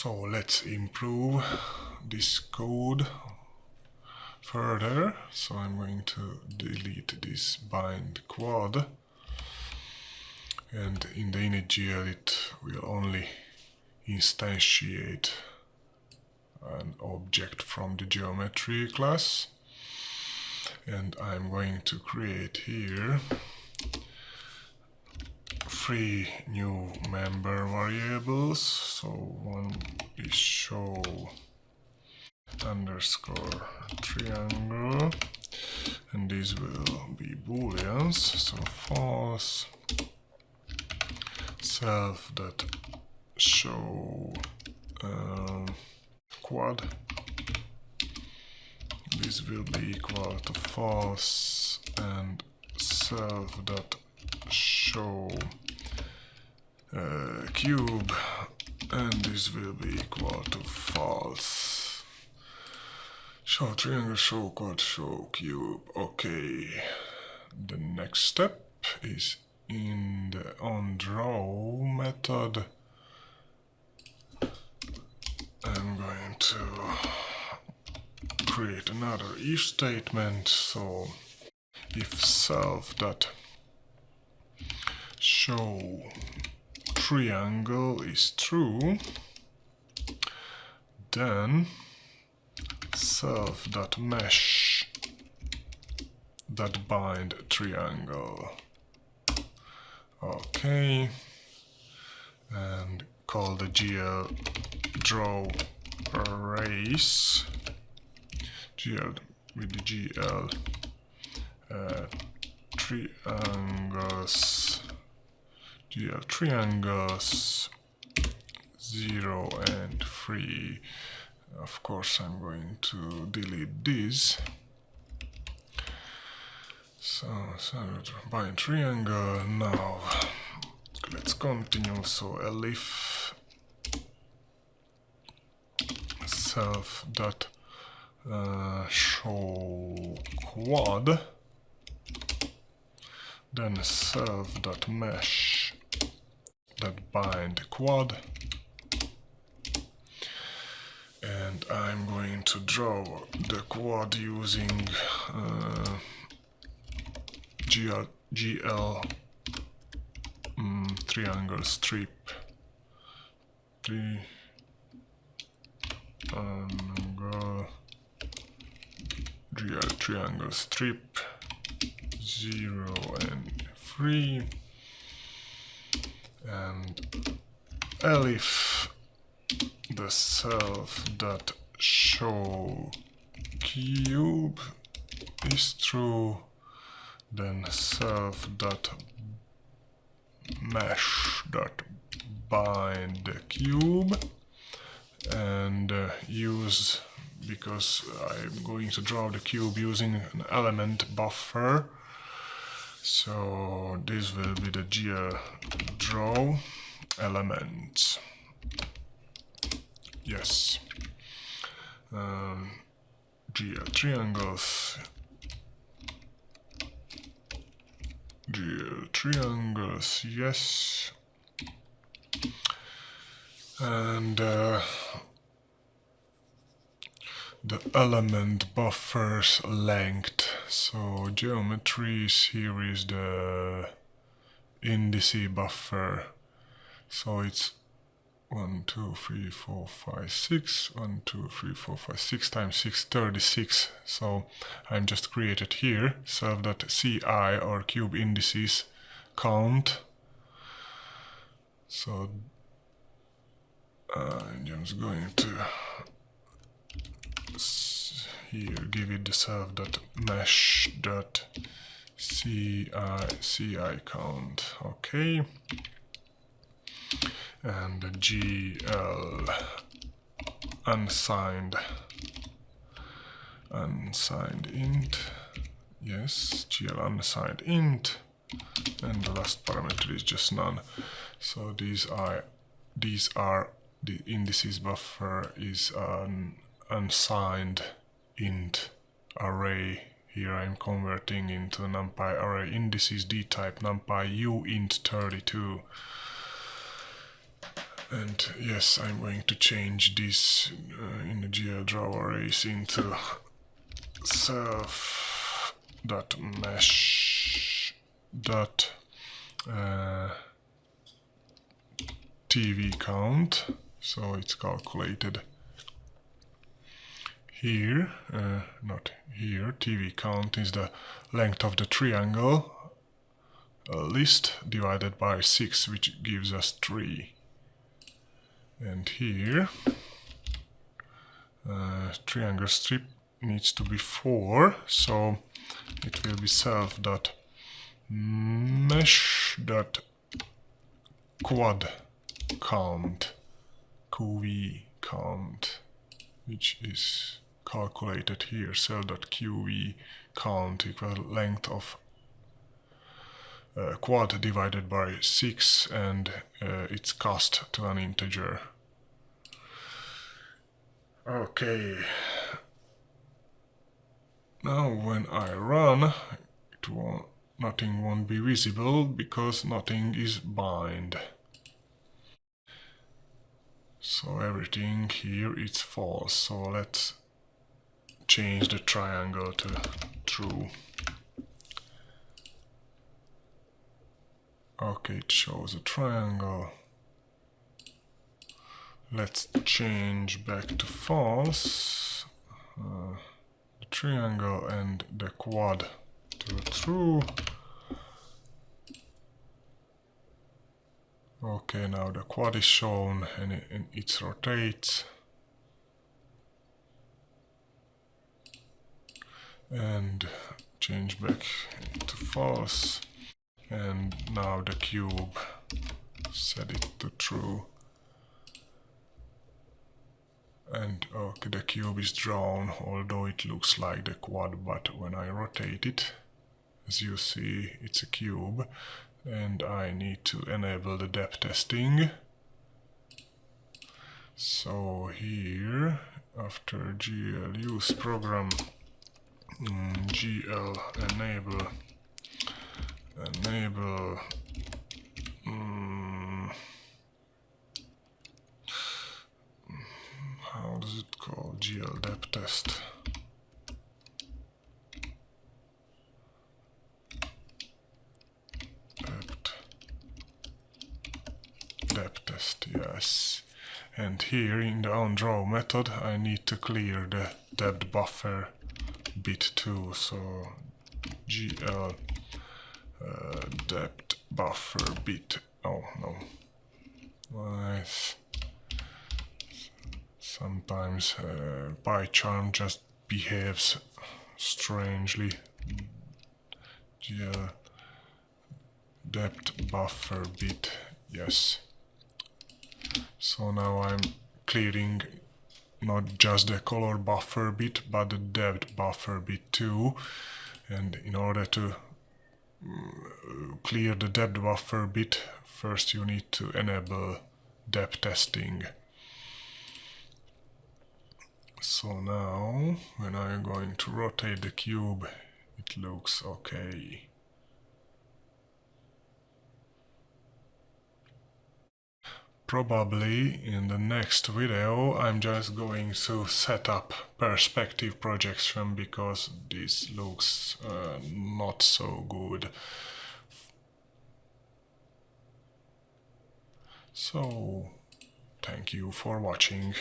So let's improve this code further. So I'm going to delete this bind quad, and in the init.gl it will only instantiate an object from the geometry class, and I'm going to create here 3 new member variables. So one is show underscore triangle, and these will be booleans, so false self that show quad, this will be equal to false, and self that show cube, and this will be equal to false. Show triangle, show quad, show cube. Okay, the next step is in the onDraw method. I'm going to create another if statement. So if self that show triangle is true, then self that mesh that bind triangle. Okay, and call the GL draw arrays, GL with the GL triangles, GL triangles 0 and 3. Of course I'm going to delete this. So bind triangle. Now let's continue. So elif self dot show quad, then self dot mesh that bind quad, and I'm going to draw the quad using GL triangle strip, GL triangle strip 0 and 3, and elif the self that show cube is true, then self dot mesh dot bind the cube, and use, because I'm going to draw the cube using an element buffer, so this will be the GL draw element. Yes, GL triangles, GL triangles, yes, and the element buffer's length. So geometries, here is the indices buffer, so it's 1, 2, 3, 4, 5, 6, 1, 2, 3, 4, 5, 6 times 6, 36. So I'm just created here self.ci or cube indices count. So I'm just going to here give it the self.mesh.ci count. Okay, and the GL unsigned int, yes, GL unsigned int, and the last parameter is just none. So these are the indices buffer is an unsigned int array. Here I'm converting into numpy array indices d type numpy u int 32. And yes, I'm going to change this in the GL draw arrays into self.mesh.tv count, so it's calculated here, not here. TV count is the length of the triangle list divided by 6, which gives us 3. And here triangle strip needs to be 4, so it will be self.mesh.quad count, QV count, which is calculated here. Cell.qv count equal length of quad divided by 6, and it's cast to an integer. Okay. Now when I run, nothing won't be visible because nothing is bind. So everything here is false. So let's change the triangle to true. Okay, it shows a triangle. Let's change back to false. The triangle and the quad to true. Okay, now the quad is shown and it rotates. And change back to false. And now the cube, set it to true. And okay, the cube is drawn, although it looks like the quad, but when I rotate it, as you see, it's a cube. And I need to enable the depth testing. So here, after GL use program, GL enable how does it call? GL depth test. Depth test, yes. And here in the onDraw method I need to clear the depth buffer bit too, so GL depth buffer bit. Oh no. Nice. Sometimes PyCharm just behaves strangely. GL depth buffer bit, yes. So now I'm clearing not just the color buffer bit, but the depth buffer bit too. And in order to clear the depth buffer bit, first you need to enable depth testing. So now, when I'm going to rotate the cube, it looks okay. Probably in the next video I'm just going to set up perspective projection, because this looks not so good. So, thank you for watching.